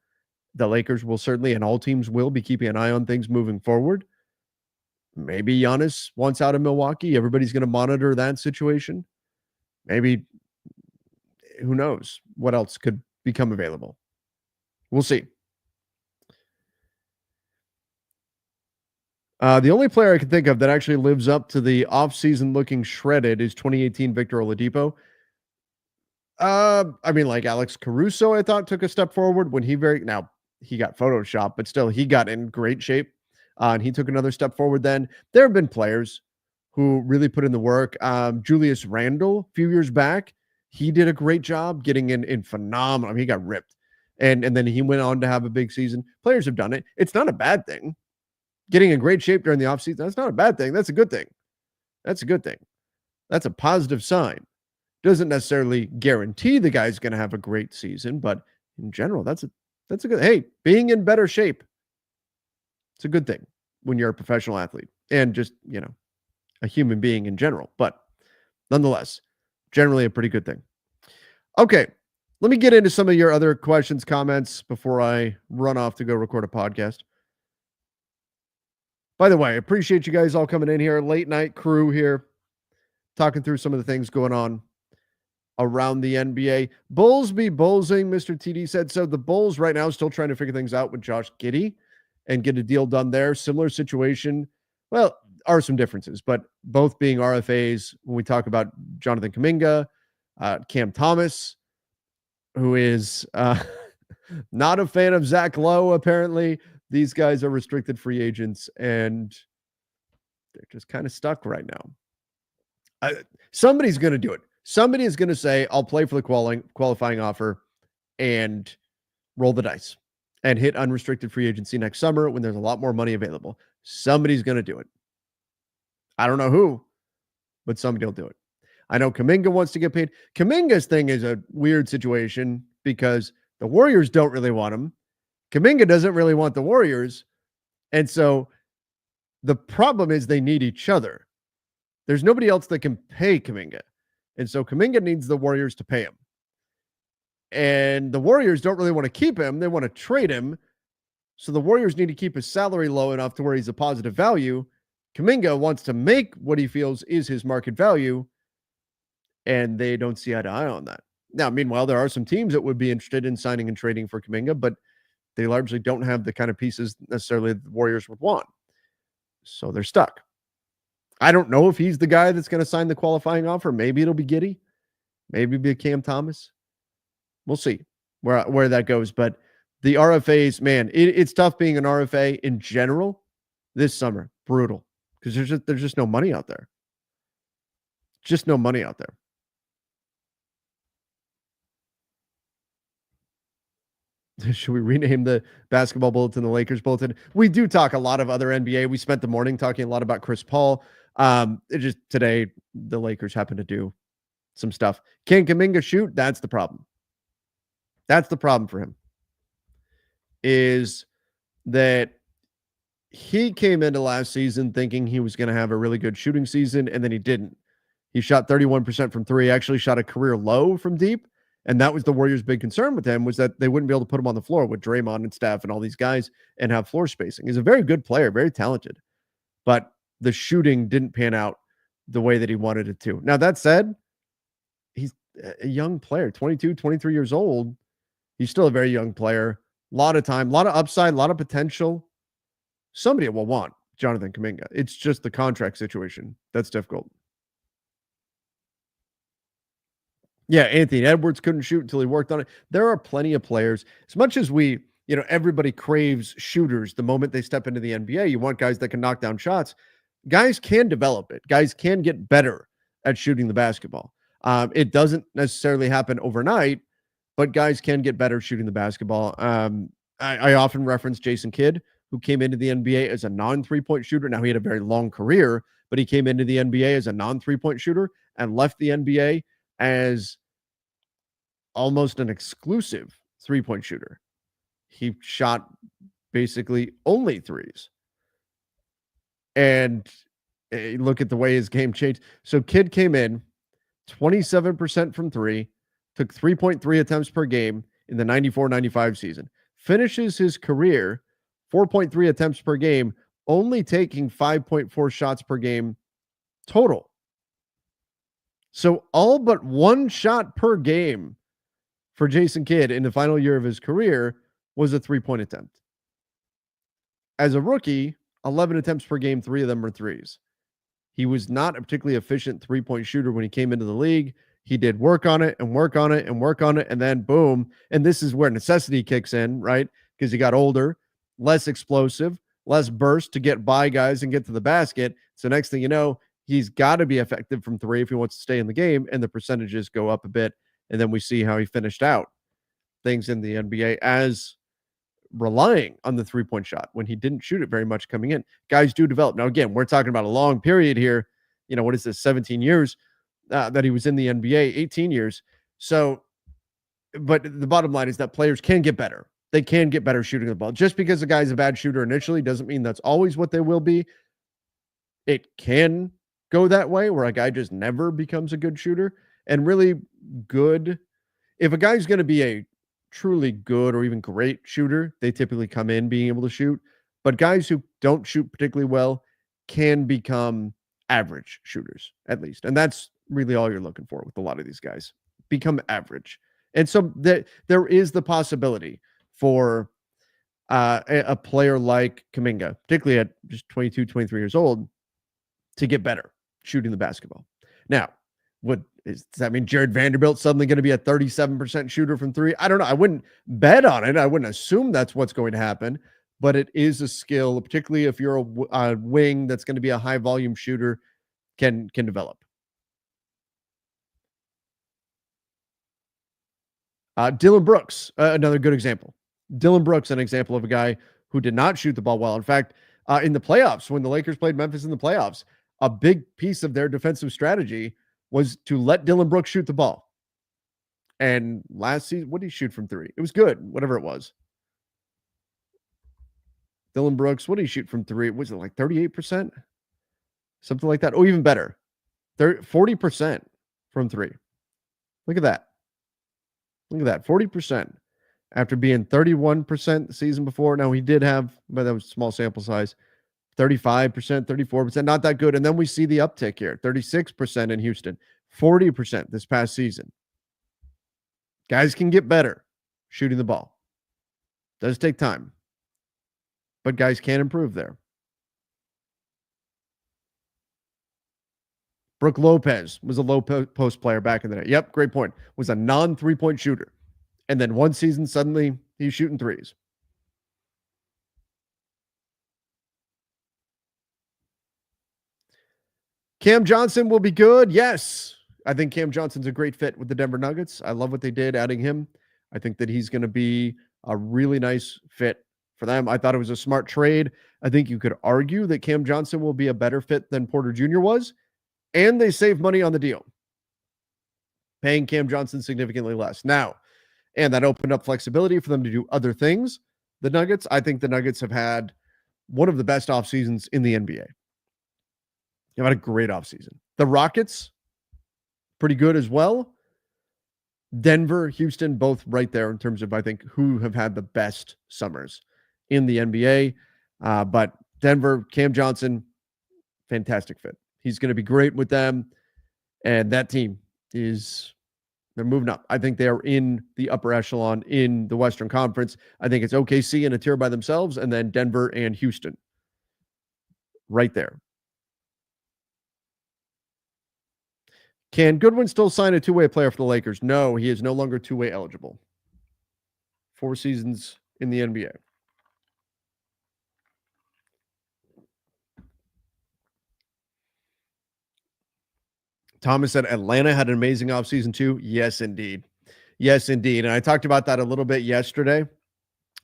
The Lakers will certainly, and all teams will, be keeping an eye on things moving forward. Maybe Giannis wants out of Milwaukee. Everybody's going to monitor that situation. Maybe, who knows what else could become available. We'll see. The only player I can think of that actually lives up to the offseason looking shredded is 2018 Victor Oladipo. I mean, like Alex Caruso, I thought took a step forward when he got photoshopped, but still he got in great shape. And he took another step forward then. There have been players who really put in the work. Julius Randle, a few years back, he did a great job getting in phenomenal. I mean, he got ripped. And then he went on to have a big season. Players have done it. It's not a bad thing. Getting in great shape during the offseason, that's not a bad thing. That's a good thing. That's a good thing. That's a positive sign. Doesn't necessarily guarantee the guy's going to have a great season, but in general, that's a good. Hey, being in better shape, it's a good thing when you're a professional athlete and just, a human being in general. But nonetheless, generally a pretty good thing. Okay, let me get into some of your other questions, comments before I run off to go record a podcast. By the way, I appreciate you guys all coming in here. Late night crew here, talking through some of the things going on around the NBA. Bulls be bullsing, Mr. TD said. So the Bulls right now still trying to figure things out with Josh Giddey and get a deal done there. Similar situation. Well, are some differences, but both being RFAs when we talk about Jonathan Kuminga, Cam Thomas, who is not a fan of Zach Lowe, apparently. These guys are restricted free agents, and they're just kind of stuck right now. Somebody's going to do it. Somebody is going to say, I'll play for the qualifying offer and roll the dice and hit unrestricted free agency next summer when there's a lot more money available. Somebody's going to do it. I don't know who, but somebody will do it. I know Kuminga wants to get paid. Kuminga's thing is a weird situation because the Warriors don't really want him. Kuminga doesn't really want the Warriors. And so the problem is they need each other. There's nobody else that can pay Kuminga. And so Kuminga needs the Warriors to pay him. And the Warriors don't really want to keep him. They want to trade him. So the Warriors need to keep his salary low enough to where he's a positive value. Kuminga wants to make what he feels is his market value. And they don't see eye to eye on that. Now, meanwhile, there are some teams that would be interested in signing and trading for Kuminga, but they largely don't have the kind of pieces necessarily the Warriors would want. So they're stuck. I don't know if he's the guy that's going to sign the qualifying offer. Maybe it'll be Giddey. Maybe it'll be Cam Thomas. We'll see where that goes. But the RFAs, man, it's tough being an RFA in general this summer. Brutal. Because there's just no money out there. Just no money out there. Should we rename the basketball bulletin the Lakers bulletin? We do talk a lot of other NBA. We spent the morning talking a lot about Chris Paul. It just today the Lakers happen to do some stuff. Can Kuminga shoot? That's the problem. That's the problem for him. Is that he came into last season thinking he was going to have a really good shooting season, and then he didn't. He shot 31% from three, actually shot a career low from deep. And that was the Warriors' big concern with him, was that they wouldn't be able to put him on the floor with Draymond and Steph and all these guys and have floor spacing. He's a very good player, very talented, but the shooting didn't pan out the way that he wanted it to. Now, that said, he's a young player, 22, 23 years old. He's still a very young player. A lot of time, a lot of upside, a lot of potential. Somebody will want Jonathan Kuminga. It's just the contract situation that's difficult. Yeah, Anthony Edwards couldn't shoot until he worked on it. There are plenty of players. As much as everybody craves shooters the moment they step into the NBA, you want guys that can knock down shots. Guys can develop it. Guys can get better at shooting the basketball. It doesn't necessarily happen overnight, but guys can get better shooting the basketball. I often reference Jason Kidd, who came into the NBA as a non-3-point shooter. Now, he had a very long career, but he came into the NBA as a non-3-point shooter and left the NBA as almost an exclusive 3-point shooter. He shot basically only threes. And look at the way his game changed. So Kidd came in 27% from three, took 3.3 attempts per game in the 94-95 season. Finishes his career 4.3 attempts per game, only taking 5.4 shots per game total. So all but one shot per game for Jason Kidd in the final year of his career was a 3-point attempt. As a rookie, 11 attempts per game, 3 of them were threes. He was not a particularly efficient 3-point shooter when he came into the league. He did work on it and work on it and work on it, and then boom. And this is where necessity kicks in, right? Because he got older, less explosive, less burst to get by guys and get to the basket. So next thing you know, he's got to be effective from three if he wants to stay in the game, and the percentages go up a bit. And then we see how he finished out things in the NBA as relying on the 3-point shot when he didn't shoot it very much coming in. Guys do develop. Now, again, we're talking about a long period here. What is this, 17 years that he was in the NBA, 18 years. So, but the bottom line is that players can get better. They can get better shooting the ball. Just because a guy's a bad shooter initially doesn't mean that's always what they will be. It can go that way where a guy just never becomes a good shooter. And really good, if a guy's going to be a truly good or even great shooter, they typically come in being able to shoot. But guys who don't shoot particularly well can become average shooters, at least. And that's really all you're looking for with a lot of these guys. Become average. And so there is the possibility for a player like Kuminga, particularly at just 22, 23 years old, to get better shooting the basketball. Now, does that mean Jared Vanderbilt's suddenly going to be a 37% shooter from three? I don't know. I wouldn't bet on it. I wouldn't assume that's what's going to happen, but it is a skill, particularly if you're a wing that's going to be a high volume shooter, can develop. Dillon Brooks, another good example. Dillon Brooks, an example of a guy who did not shoot the ball well. In fact, in the playoffs, when the Lakers played Memphis in the playoffs, a big piece of their defensive strategy was to let Dillon Brooks shoot the ball. And last season, what did he shoot from three? It was good, whatever it was. Dillon Brooks, what did he shoot from three? Was it like 38%? Something like that. Oh, even better. 40% from three. Look at that. Look at that. 40% after being 31% the season before. Now, he did have, but that was small sample size, 35%, 34%, not that good. And then we see the uptick here, 36% in Houston, 40% this past season. Guys can get better shooting the ball. Does take time, but guys can improve there. Brook Lopez was a low post player back in the day. Yep, great point. Was a non-3-point shooter. And then one season, suddenly he's shooting threes. Cam Johnson will be good. Yes. I think Cam Johnson's a great fit with the Denver Nuggets. I love what they did adding him. I think that he's going to be a really nice fit for them. I thought it was a smart trade. I think you could argue that Cam Johnson will be a better fit than Porter Jr. was, and they save money on the deal, paying Cam Johnson significantly less. Now, and that opened up flexibility for them to do other things. The Nuggets, I think the Nuggets have had one of the best off seasons in the NBA. They've had a great offseason. The Rockets, pretty good as well. Denver, Houston, both right there in terms of, I think, who have had the best summers in the NBA. But Denver, Cam Johnson, fantastic fit. He's going to be great with them. And that team they're moving up. I think they're in the upper echelon in the Western Conference. I think it's OKC in a tier by themselves, and then Denver and Houston right there. Can Goodwin still sign a two-way player for the Lakers? No, he is no longer two-way eligible. 4 seasons in the NBA. Thomas said Atlanta had an amazing offseason too. Yes, indeed. Yes, indeed. And I talked about that a little bit yesterday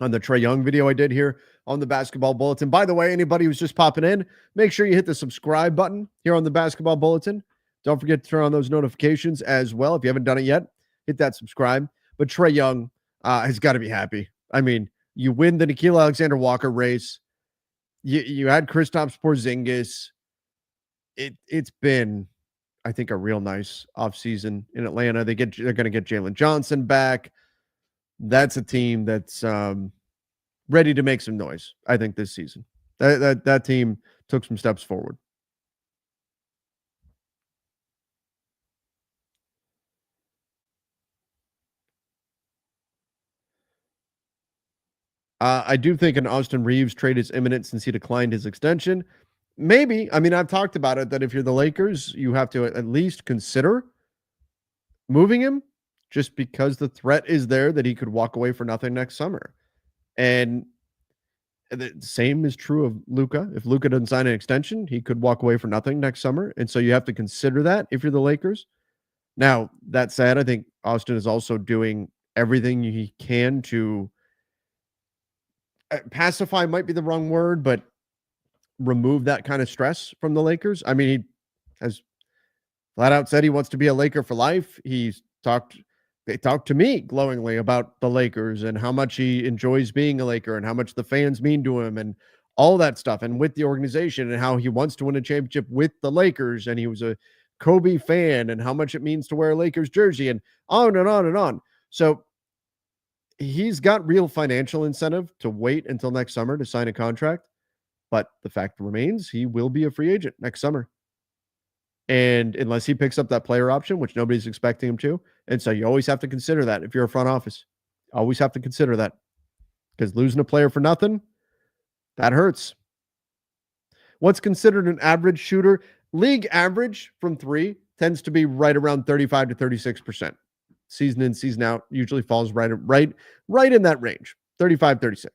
on the Trae Young video I did here on the Basketball Bulletin. By the way, anybody who's just popping in, make sure you hit the subscribe button here on the Basketball Bulletin. Don't forget to turn on those notifications as well. If you haven't done it yet, hit that subscribe. But Trae Young has got to be happy. I mean, you win the Nickeil Alexander-Walker race. You had Kristaps Porzingis. It's been, I think, a real nice offseason in Atlanta. They're going to get Jalen Johnson back. That's a team that's ready to make some noise, I think, this season. That team took some steps forward. I do think an Austin Reaves trade is imminent since he declined his extension. Maybe. I mean, I've talked about it that if you're the Lakers, you have to at least consider moving him just because the threat is there that he could walk away for nothing next summer. And the same is true of Luka. If Luka doesn't sign an extension, he could walk away for nothing next summer. And so you have to consider that if you're the Lakers. Now, that said, I think Austin is also doing everything he can to pacify might be the wrong word, but remove that kind of stress from the Lakers. I mean, he has flat out said he wants to be a Laker for life. They talked to me glowingly about the Lakers and how much he enjoys being a Laker and how much the fans mean to him and all that stuff, and with the organization, and how he wants to win a championship with the Lakers. And he was a Kobe fan and how much it means to wear a Lakers jersey, and on and on and on. So he's got real financial incentive to wait until next summer to sign a contract. But the fact remains, he will be a free agent next summer. And unless he picks up that player option, which nobody's expecting him to. And so you always have to consider that if you're a front office. Always have to consider that. Because losing a player for nothing, that hurts. What's considered an average shooter? League average from 3 tends to be right around 35 to 36%. Season in, season out usually falls right in that range, 35-36%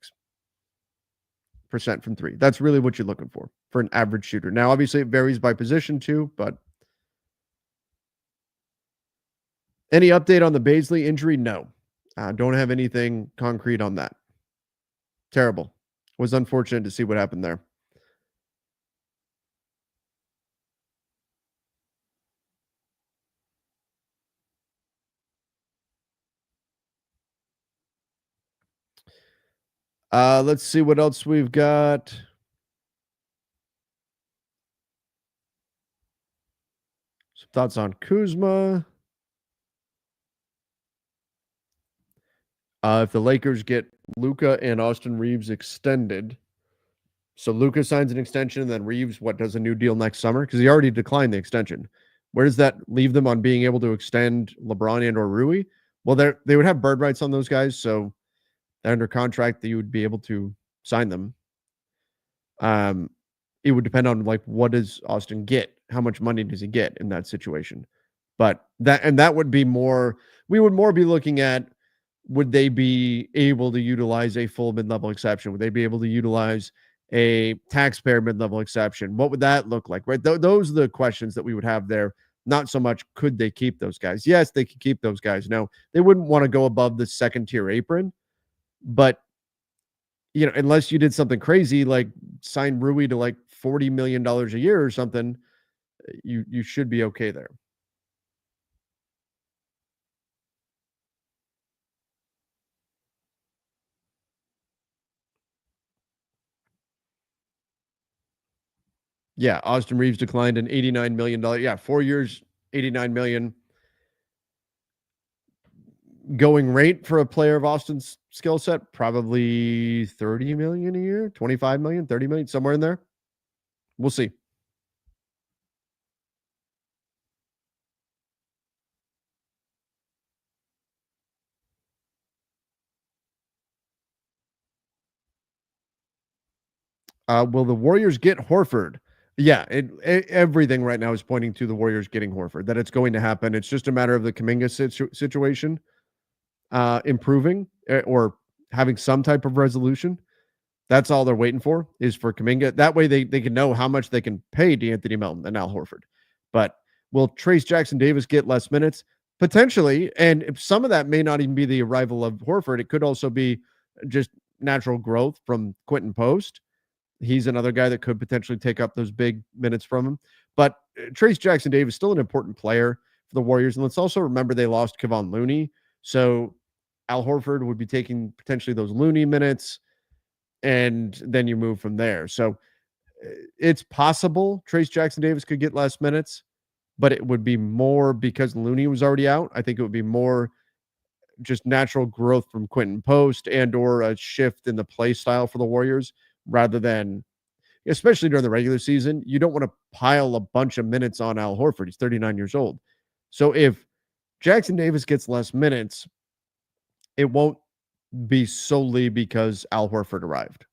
from 3. That's really what you're looking for an average shooter. Now, obviously, it varies by position too, but any update on the Baisley injury? No. Don't have anything concrete on that. Terrible. Was unfortunate to see what happened there. Let's see what else we've got. Some thoughts on Kuzma. If the Lakers get Luka and Austin Reaves extended, so Luka signs an extension, and then Reaves, does a new deal next summer? Because he already declined the extension. Where does that leave them on being able to extend LeBron and or Rui? Well, they would have bird rights on those guys, so they're under contract that you would be able to sign them. It would depend on what does Austin get? How much money does he get in that situation? But that would be more, we would more be looking at, would they be able to utilize a full mid-level exception? Would they be able to utilize a taxpayer mid-level exception? What would that look like, right? Those are the questions that we would have there. Not so much could they keep those guys. Yes, they could keep those guys. No, they wouldn't want to go above the second-tier apron, But, unless you did something crazy like sign Rui to like $40 million a year or something, you should be okay there. Yeah, Austin Reaves declined an $89 million. Yeah, 4 years, 89 million. Going rate for a player of Austin's skill set, probably 30 million a year, 25 million, 30 million, somewhere in there. We'll see. Will the Warriors get Horford? Yeah, everything right now is pointing to the Warriors getting Horford, that it's going to happen. It's just a matter of the Kuminga situation improving or having some type of resolution. That's all they're waiting for is for Kuminga. That way they can know how much they can pay D'Anthony Melton and Al Horford. But will Trace Jackson Davis get less minutes? Potentially. And some of that may not even be the arrival of Horford. It could also be just natural growth from Quentin Post. He's another guy that could potentially take up those big minutes from him. But Trace Jackson Davis is still an important player for the Warriors. And let's also remember they lost Kevon Looney. So Al Horford would be taking potentially those Looney minutes, and then you move from there. So it's possible Trace Jackson Davis could get less minutes, but it would be more because Looney was already out. I think it would be more just natural growth from Quentin Post and or a shift in the play style for the Warriors rather than, especially during the regular season, you don't want to pile a bunch of minutes on Al Horford. He's 39 years old. So if Jackson Davis gets less minutes, it won't be solely because Al Horford arrived.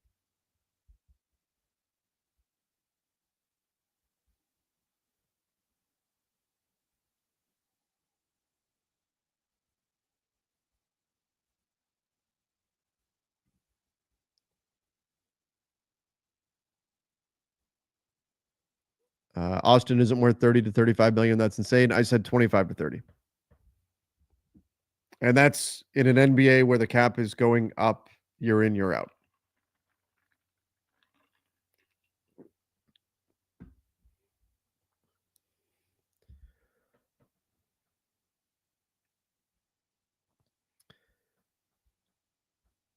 Austin isn't worth 30 to 35 million. That's insane. I said 25 to 30. And that's in an NBA where the cap is going up year in, year out.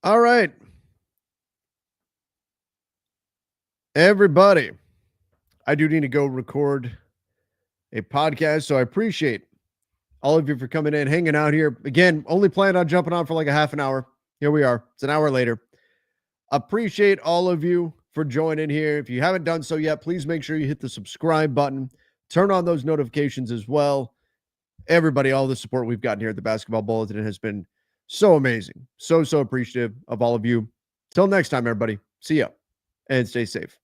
All right. Everybody, I do need to go record a podcast. So I appreciate all of you for coming in, hanging out here. Again, only planned on jumping on for like a half an hour. Here we are. It's an hour later. Appreciate all of you for joining here. If you haven't done so yet, please make sure you hit the subscribe button. Turn on those notifications as well. Everybody, all the support we've gotten here at the Basketball Bulletin has been so amazing. So appreciative of all of you. Till next time, everybody. See ya and stay safe.